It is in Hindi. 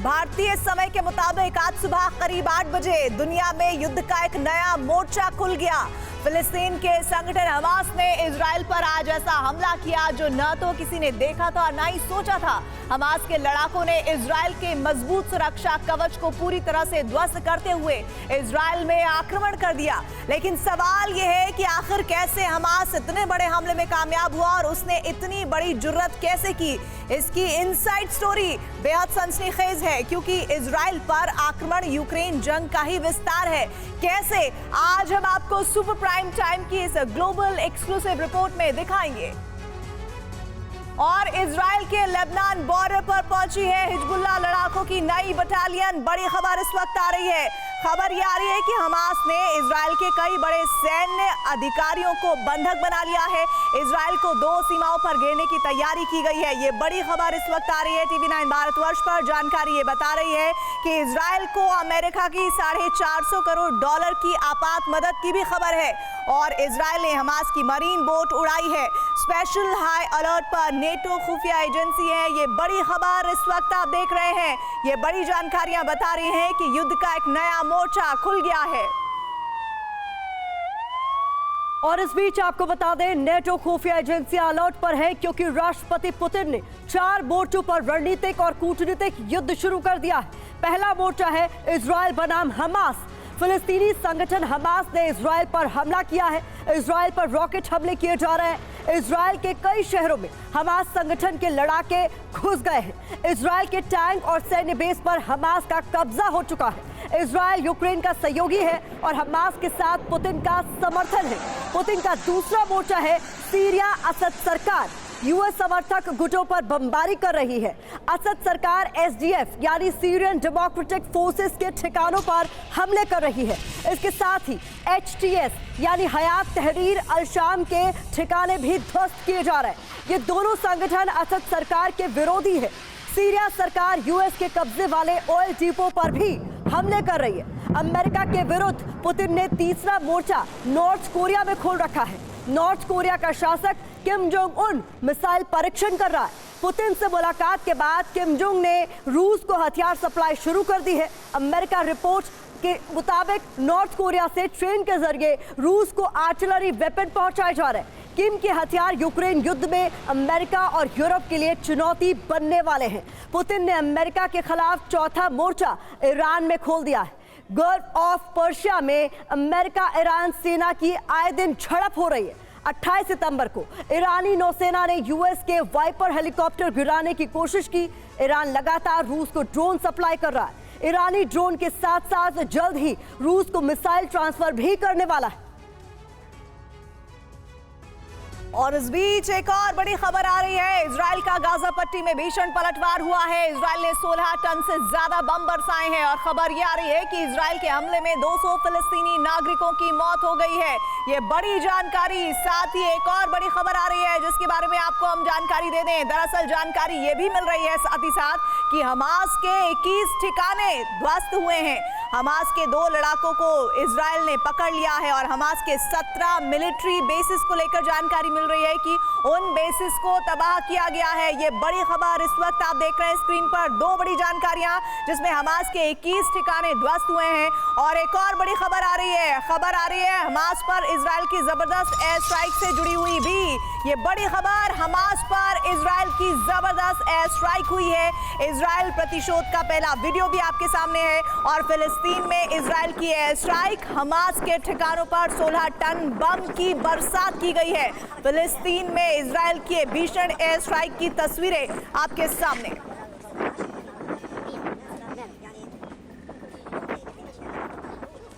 भारतीय समय के मुताबिक आज सुबह करीब 8 बजे दुनिया में युद्ध का एक नया मोर्चा खुल गया। फिलिस्तीन के संगठन हमास ने इजराइल पर आज ऐसा हमला किया जो न तो किसी ने देखा था और न ही सोचा था। हमास के लड़ाकों ने इजराइल के मजबूत सुरक्षा कवच को पूरी तरह से ध्वस्त करते हुए इजराइल में आक्रमण कर दिया। लेकिन सवाल यह है कि आखिर कैसे हमास इतने बड़े हमले में कामयाब हुआ और उसने इतनी बड़ी जुर्रत कैसे की। इसकी इनसाइड स्टोरी बेहद सनसनीखेज है क्योंकि इजराइल पर आक्रमण यूक्रेन जंग का ही विस्तार है। कैसे, आज हम आपको सुपर प्राइम टाइम की इस ग्लोबल एक्सक्लूसिव रिपोर्ट में दिखाएंगे। और इजराइल के लेबनान बॉर्डर पर पहुंची है हिजबुल्लाह लड़ाकों की नई बटालियन। बड़ी खबर इस वक्त आ रही है। खबर ये आ रही है कि हमास ने इजराइल के कई बड़े सैन्य अधिकारियों को बंधक बना लिया है। इजराइल को 2 सीमाओं पर घेरने की तैयारी की गई है। ये बड़ी खबर इस वक्त आ रही है। TV9 भारतवर्ष पर जानकारी ये बता रही है कि इजराइल को अमेरिका की $450 करोड़ की आपात मदद की भी खबर है और इजराइल ने हमास की मरीन बोट उड़ाई है। स्पेशल हाई अलर्ट पर नेटो खुफिया एजेंसी है। ये बड़ी खबर इस वक्त आप देख रहे हैं। ये बड़ी जानकारियां बता रही हैं कि युद्ध का एक नया मोर्चा खुल गया है। और इस बीच आपको बता दें, नेटो खुफिया एजेंसियां अलर्ट पर है क्योंकि राष्ट्रपति पुतिन ने 4 मोर्चों पर रणनीतिक और कूटनीतिक युद्ध शुरू कर दिया है। पहला मोर्चा है इजराइल बनाम हमास। फिलिस्तीनी संगठन हमास ने इजराइल पर हमला किया है। इजराइल पर रॉकेट हमले किए जा रहे हैं। इजराइल के कई शहरों में हमास संगठन के लड़ाके घुस गए हैं। इजराइल के टैंक और सैन्य बेस पर हमास का कब्जा हो चुका है। इजराइल यूक्रेन का सहयोगी है और हमास के साथ पुतिन का समर्थन है। पुतिन का दूसरा मोर्चा है सीरिया। असद सरकार यूएस समर्थक गुटों पर बमबारी कर रही है। असद सरकार SDF यानी सीरियन डेमोक्रेटिक फोर्सेस के ठिकानों पर हमले कर रही है। इसके साथ ही HTS यानी हयात तहरीर अल शाम के ठिकाने भी ध्वस्त किए जा रहे हैं। ये दोनों संगठन असद सरकार के विरोधी है। सीरिया सरकार यूएस के कब्जे वाले ऑयल डिपो पर भी हमले कर रही है। अमेरिका के विरुद्ध पुतिन ने तीसरा मोर्चा नॉर्थ कोरिया में खोल रखा है। नॉर्थ कोरिया का शासक किम जोंग उन मिसाइल परीक्षण कर रहा है। पुतिन से मुलाकात के बाद किम जोंग ने रूस को हथियार सप्लाई शुरू कर दी है। अमेरिका रिपोर्ट के मुताबिक नॉर्थ कोरिया से ट्रेन के जरिए रूस को आर्टिलरी वेपन पहुंचाए जा रहे हैं। किम के हथियार यूक्रेन युद्ध में अमेरिका और यूरोप के लिए चुनौती बनने वाले हैं। पुतिन ने अमेरिका के खिलाफ चौथा मोर्चा ईरान में खोल दिया है। गल्फ ऑफ पर्शिया में अमेरिका ईरान सेना की आए दिन झड़प हो रही है। 28 सितंबर को ईरानी नौसेना ने यूएस के वाइपर हेलीकॉप्टर गिराने की कोशिश की। ईरान लगातार रूस को ड्रोन सप्लाई कर रहा है। ईरानी ड्रोन के साथ साथ जल्द ही रूस को मिसाइल ट्रांसफर भी करने वाला है। और इस बीच एक और बड़ी खबर आ रही है। इजराइल का गाजा पट्टी में भीषण पलटवार हुआ है। इजराइल ने 16 टन से ज्यादा बम बरसाए हैं और खबर ये आ रही है कि इजराइल के हमले में 200 फिलिस्तीनी नागरिकों की मौत हो गई है। ये बड़ी जानकारी, साथ ही एक और बड़ी खबर आ रही है जिसके बारे में आपको हम जानकारी दे दें। दरअसल जानकारी ये भी मिल रही है साथ ही साथ कि हमास के 21 ठिकाने ध्वस्त हुए हैं। हमास के 2 लड़ाकों को इजराइल ने पकड़ लिया है और हमास के 17 मिलिट्री बेसिस को लेकर जानकारी मिल रही है कि उन बेसिस को तबाह किया गया है। ये बड़ी खबर इस वक्त आप देख रहे हैं स्क्रीन पर। 2 बड़ी जानकारियां जिसमें हमास के 21 ठिकाने ध्वस्त हुए हैं और एक और बड़ी खबर आ रही है। खबर आ रही है हमास पर इजराइल की जबरदस्त एयर स्ट्राइक से जुड़ी हुई भी। ये बड़ी खबर, हमास पर इजराइल की जबरदस्त एयर स्ट्राइक हुई है। इजराइल प्रतिशोध का पहला वीडियो भी आपके सामने है और फिलिस्तीन में इजराइल की एयर स्ट्राइक, हमास के ठिकानों पर 16 टन बम की बरसात की गई है। फिलिस्तीन में इजराइल की भीषण एयर स्ट्राइक की तस्वीरें आपके सामने।